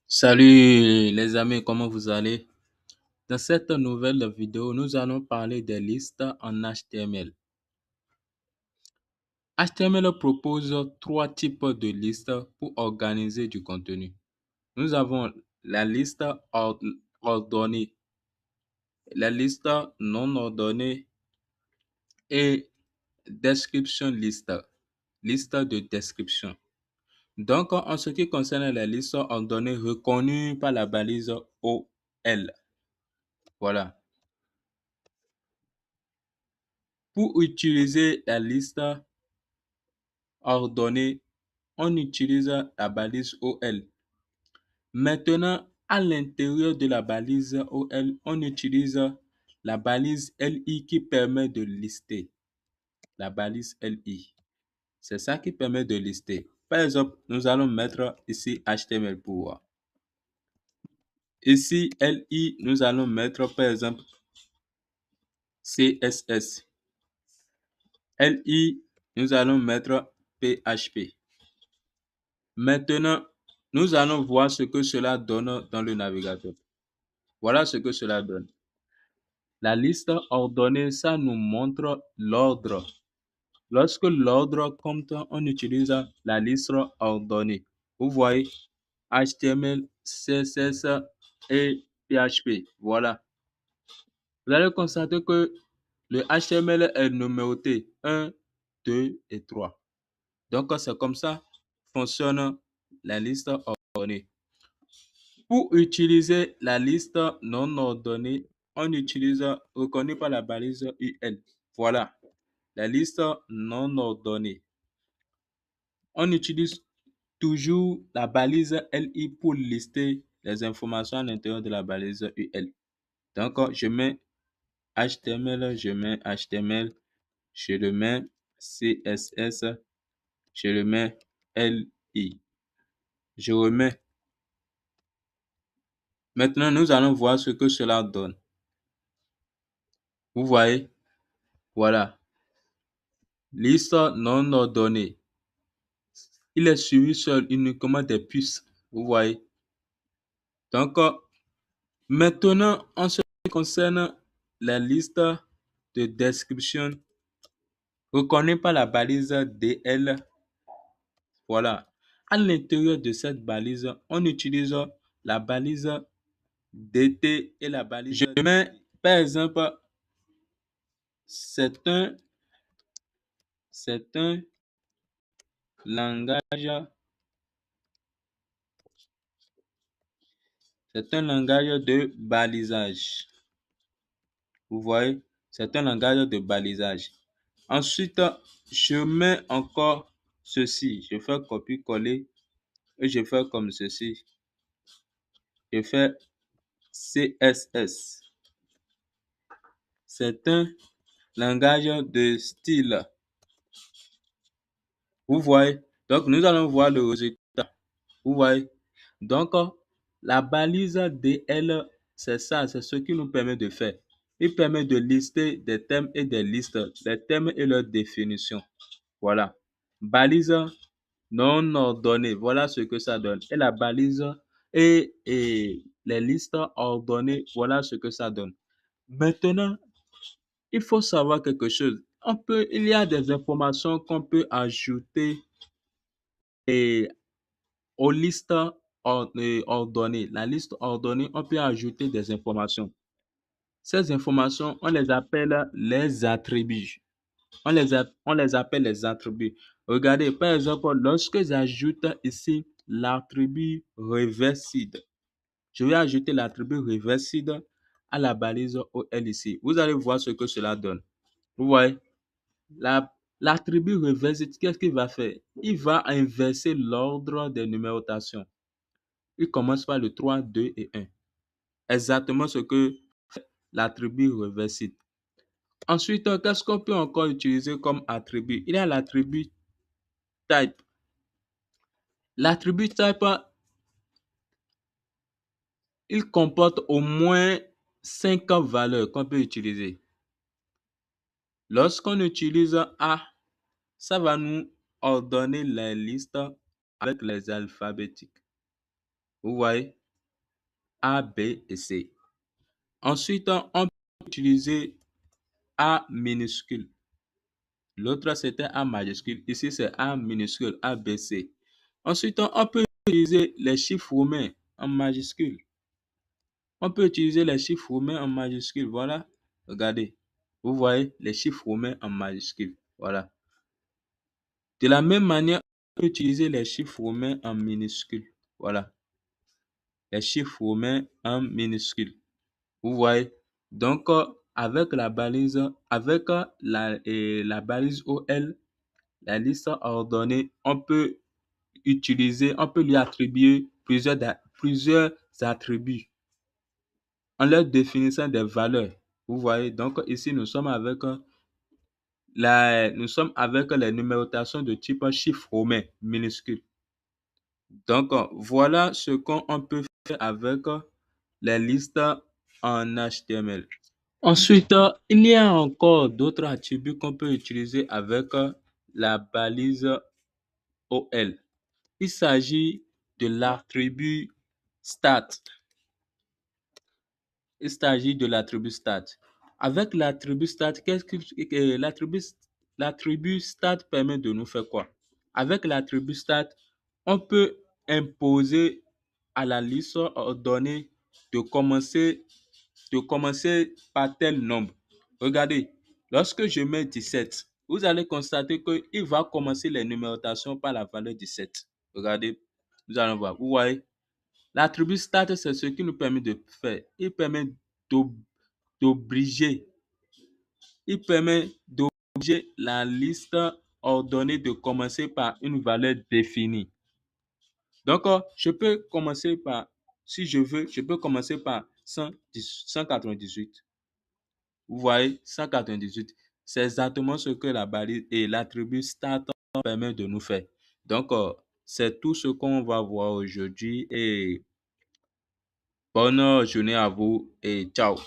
Salut les amis, comment vous allez? Dans cette nouvelle vidéo, nous allons parler des listes en HTML. HTML propose trois types de listes pour organiser du contenu. Nous avons la liste ordonnée, la liste non ordonnée et description list, liste de description. Donc, en ce qui concerne la liste ordonnée reconnue par la balise OL, voilà. Pour utiliser la liste ordonnée, on utilise la balise OL. Maintenant, à l'intérieur de la balise OL, on utilise la balise LI qui permet de lister. La balise LI. C'est ça qui permet de lister. Par exemple, nous allons mettre ici HTML pour voir. Ici, LI, nous allons mettre par exemple CSS. LI, nous allons mettre PHP. Maintenant, nous allons voir ce que cela donne dans le navigateur. Voilà ce que cela donne. La liste ordonnée, ça nous montre l'ordre. Lorsque l'ordre compte, on utilise la liste ordonnée. Vous voyez, HTML, CSS et PHP. Voilà. Vous allez constater que le HTML est numéroté 1, 2 et 3. Donc, c'est comme ça fonctionne la liste ordonnée. Pour utiliser la liste non ordonnée, on utilise reconnu par la balise UL. Voilà, la liste non ordonnée. On utilise toujours la balise LI pour lister les informations à l'intérieur de la balise UL. Donc, je mets HTML, je mets HTML, je le mets CSS, je le mets LI. Je remets. Maintenant, nous allons voir ce que cela donne. Vous voyez? Voilà. Liste non ordonnée. Il est suivi seul uniquement des puces. Vous voyez? Donc, maintenant, en ce qui concerne la liste de description reconnue par la balise DL, voilà. À l'intérieur de cette balise, on utilise la balise DT et la balise. Je mets, par exemple, c'est un langage, de balisage. Vous voyez, c'est un langage de balisage. Ensuite, je mets encore ceci. Je fais copier-coller et je fais comme ceci. Je fais CSS. C'est un langage de style. Vous voyez, donc nous allons voir le résultat. Vous voyez, donc la balise DL, c'est ça, c'est ce qui nous permet de faire. Il permet de lister des thèmes et des listes, les thèmes et leurs définitions. Voilà. Balise non ordonnée, voilà ce que ça donne. Et la balise et les listes ordonnées, voilà ce que ça donne. Maintenant, il faut savoir quelque chose. Il y a des informations qu'on peut ajouter et aux listes ordonnées. La liste ordonnée, on peut ajouter des informations. Ces informations, on les appelle les attributs. On les appelle les attributs. Regardez, par exemple, lorsque j'ajoute ici l'attribut reversible, je vais ajouter l'attribut reversible à la balise OL ici. Vous allez voir ce que cela donne. Vous voyez, l'attribut reversible, qu'est-ce qu'il va faire? Il va inverser l'ordre des numérotations. Il commence par le 3, 2 et 1. Exactement ce que fait l'attribut reversible. Ensuite, qu'est-ce qu'on peut encore utiliser comme attribut? Il y a l'attribut type. L'attribut type, il comporte au moins 5 valeurs qu'on peut utiliser. Lorsqu'on utilise A, ça va nous ordonner les listes avec les alphabétiques. Vous voyez, A, B et C. Ensuite, on peut utiliser A minuscule. L'autre, c'était A majuscule. Ici, c'est A minuscule, A, B, C. Ensuite, on peut utiliser les chiffres romains en majuscule. On peut utiliser les chiffres romains en majuscule. Voilà. Regardez. Vous voyez les chiffres romains en majuscule. Voilà. De la même manière, on peut utiliser les chiffres romains en minuscule. Voilà. Les chiffres romains en minuscule. Vous voyez. Donc, avec la balise, la balise OL, la liste ordonnée, on peut lui attribuer plusieurs attributs en leur définissant des valeurs. Vous voyez, donc ici, nous sommes avec les numérotations de type chiffre romain minuscule. Donc, voilà ce qu'on peut faire avec les listes en HTML. Ensuite, il y a encore d'autres attributs qu'on peut utiliser avec la balise OL. Il s'agit de l'attribut stat. Il s'agit de l'attribut stat. Avec l'attribut stat, l'attribut stat permet de nous faire quoi? Avec l'attribut stat, on peut imposer à la liste ordonnée de commencer par tel nombre. Regardez, lorsque je mets 17, vous allez constater qu'il va commencer les numérotations par la valeur 17. Regardez, nous allons voir. Vous voyez, l'attribut stat, c'est ce qui nous permet de faire. Il permet d'obliger la liste ordonnée de commencer par une valeur définie. Donc, je peux commencer par, si je veux, je peux commencer par 198. Vous voyez, 198. C'est exactement ce que la balise et l'attribut start permet de nous faire. Donc, c'est tout ce qu'on va voir aujourd'hui et bonne journée à vous et ciao.